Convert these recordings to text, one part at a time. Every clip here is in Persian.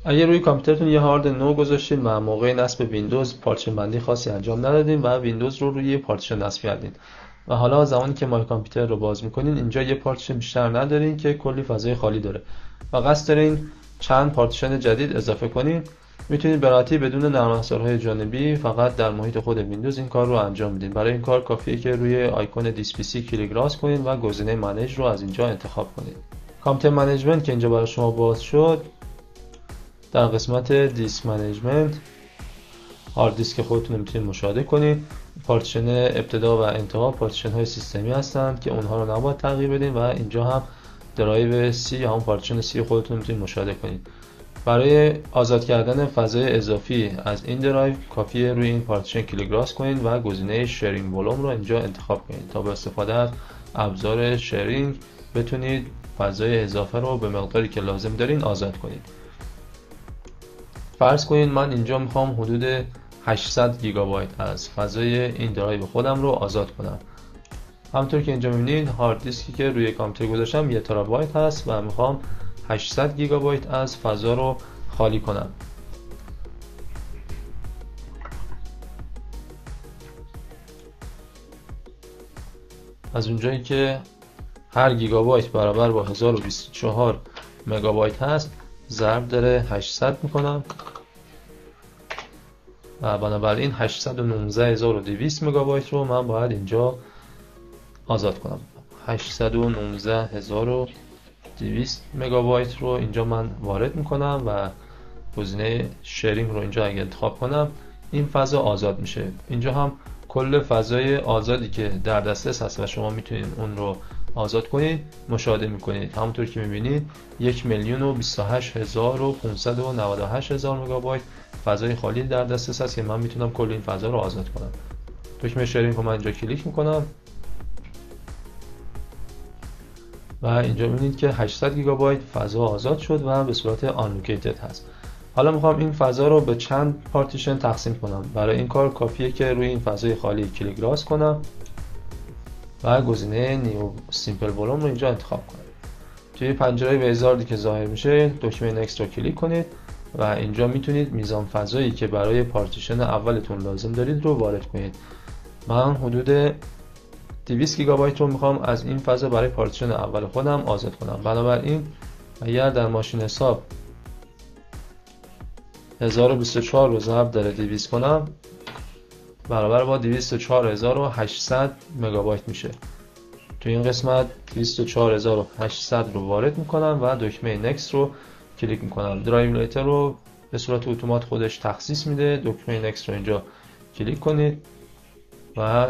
اگه روی کامپیوترتون یه هارد نو گذاشتین و موقع نصب ویندوز پارچه بندی خاصی انجام ندادین و ویندوز رو روی یه پارتیشن نصب کردین و حالا زمانی که مای کامپیوتر رو باز میکنین اینجا یه پارتیشن بیشتر ندارین که کلی فضای خالی داره و قصد دارین چند پارتیشن جدید اضافه کنین، میتونید به راحتی بدون نرم افزارهای جانبی فقط در محیط خود ویندوز این کار رو انجام بدین. برای این کار کافیه که روی آیکون دیسپیسی کلیک راست کنین و گزینه منیج رو از اینجا انتخاب کنید. کامپیوتر منیجمنت که اینجا برای شما باز شد، در قسمت دیسک منیجمنت هارد دیسک خودتون رو میتونید مشاهده کنید. پارتیشن ابتدا و انتها پارتیشن های سیستمی هستند که اونها رو نباید تغییر بدین و اینجا هم درایو C یا همون پارتیشن C خودتون میتونید مشاهده کنید. برای آزاد کردن فضای اضافی از این درایو کافیه روی این پارتیشن کلیک راست کنید و گزینه شیرینگ ولوم رو اینجا انتخاب کنید تا با استفاده از ابزار شیرینگ بتونید فضای اضافه رو به مقداری که لازم دارین آزاد کنید. فرض کنید من اینجا میخوام حدود 800 گیگابایت از فضای این درایو خودم رو آزاد کنم. همونطور که اینجا میبینید هارد دیسکی که روی کامپیوتر گذاشتم 1 ترابایت هست و میخوام 800 گیگابایت از فضا رو خالی کنم. از اونجایی که هر گیگابایت برابر با 1024 مگابایت هست ضرب داره 800 میکنم و بنابراین 819200 مگابایت رو من باید اینجا آزاد کنم. 819200 مگابایت رو اینجا من وارد میکنم و گزینه شیرینگ رو اینجا اگه انتخاب کنم این فضا آزاد میشه. اینجا هم کل فضای آزادی که در دسترس هست و شما میتونید اون رو آزاد کنید مشاهده میکنید. همونطور که میبینید 1,028,598 مگابایت فضای خالی در دسترس هست که من میتونم کل این فضا رو آزاد کنم. دکمه شیرینگ رو من اینجا کلیک میکنم و اینجا میبینید که 800 گیگابایت فضا آزاد شد و به صورت آنلوکیتد هست. حالا میخوام این فضا رو به چند پارتیشن تقسیم کنم. برای این کار کافیه که روی این فضای خالی کلیک راست کنم و گزینه نیو سیمپل ولوم رو اینجا انتخاب کنم. توی پنجره ویزاردی که ظاهر میشه دکمه نکست رو کلیک کنید و اینجا میتونید میزان فضایی که برای پارتیشن اولتون لازم دارید رو وارد کنید. من حدود 200 گیگابایت رو میخوام از این فضا برای پارتیشن اول خودم آزاد کنم. بنابراین اگر در ماشین حساب 1024 رو ضرب در 200 کنم برابر با 204800 مگابایت میشه. تو این قسمت 204800 رو وارد میکنم و دکمه نکست رو کلیک میکنم. درایو ایمولیتر رو به صورت اتومات خودش تخصیص میده. دکمه نکست رو اینجا کلیک کنید و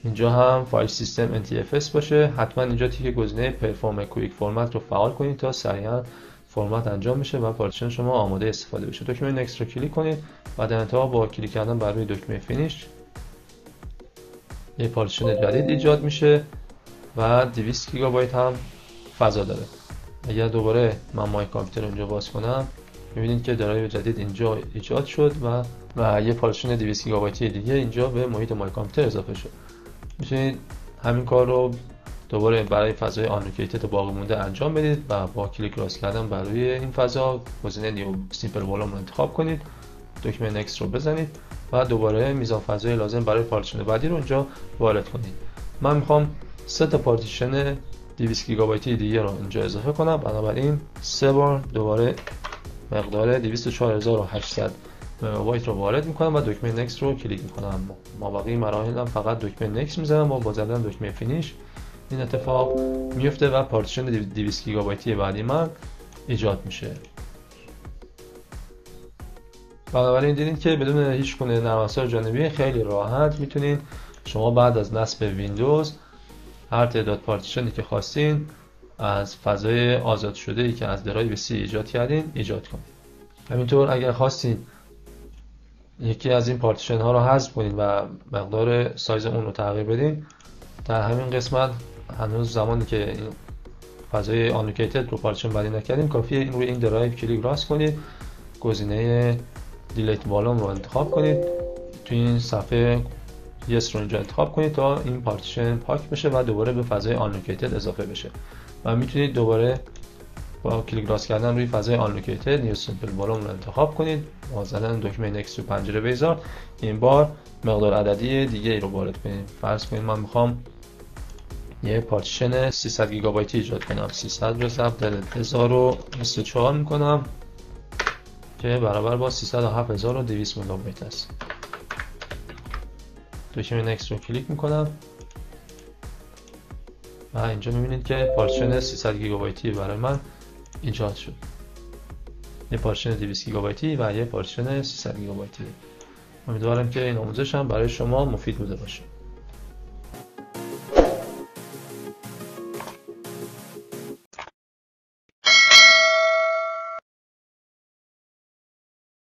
اینجا هم فایل سیستم NTFS باشه. حتما اینجا تیک گزینه پرفورم کویک فرمت رو فعال کنید تا سریعا فرمت انجام بشه و پارتیشن شما آماده استفاده بشه. دکمه نکست رو کلیک کنید و در انتها با کلیک کردن بر روی دکمه فینیش یک پارتیشن جدید ایجاد میشه و 200 گیگابایت هم فضا داره. اگر دوباره من مای کامپیوتر اینجا باز کنم میبینید که درایو جدید اینجا ایجاد شد و یه پارتیشن 200 گیگابایتی دیگه اینجا به محیط مای کامپیوتر اضافه شد. میتونید همین کار رو دوباره برای فضای آنلوکیتد باقی مونده انجام بدید و با کلیک راست کردن بر روی این فضا گزینه نیو سیمپل ولوم رو انتخاب کنید، دکمه نکست رو بزنید و دوباره میزان فضای لازم برای پارتیشن بعدی رو اینجا وارد کنید. من میخوام 3 تا پارتیشن 200 گیگابایتی دیگه رو اینجا اضافه کنم. بنابراین 3 بار دوباره مقدار 204800 مگابایت رو وارد میکنم و دکمه نکست رو کلیک میکنم. مابقی مراحل هم فقط دکمه نکست میزنم و با زدن دکمه فینیش این اتفاق میفته و پارتیشن 200 گیگابایتی بعدی من ایجاد میشه. بنابراین دیدید که بدون هیچ گونه نرم افزار جانبی خیلی راحت میتونید شما بعد از نصب ویندوز هر تعداد پارتیشنی که خواستین از فضای آزاد شده ای که از درایو C ایجاد کردین ایجاد کنید. همینطور اگر خواستین یکی از این پارتیشن ها رو حذف کنید و مقدار سایز اون رو تغییر بدین، در همین قسمت هنوز زمانی که این فضای آنلوکیتد رو پارتیشن بدی نکردیم کافیه این روی این درایو کلیک راست کنید، گزینه دیلیت والوم رو انتخاب کنید، توی این صفحه یس رو اینجا انتخاب کنید تا این پارتیشن پاک بشه و دوباره به فضای آنلوکیتد اضافه بشه و میتونید دوباره با کلیک راست کردن روی فضای آنلوکیتد نیو سیمپل ولوم رو انتخاب کنید. با زدن دکمه نکست تو پنجره بیزار این بار مقدار عددی دیگه ای رو وارد کنید. فرض کنید من میخوام یه پارتیشن 300 گیگابایتی ایجاد کنم. 300 رو ضرب در 1024 میکنم که برابر با 307200 مگابایت است. دکمه نکست رو کلیک میکنم و اینجا میبینید که پارتیشن 300 گیگابایتی برای من ایجاد شد. یه پارتیشن 200 گیگابایتی و یه پارتیشن 300 گیگابایتی. امیدوارم که این آموزش هم برای شما مفید بوده باشه.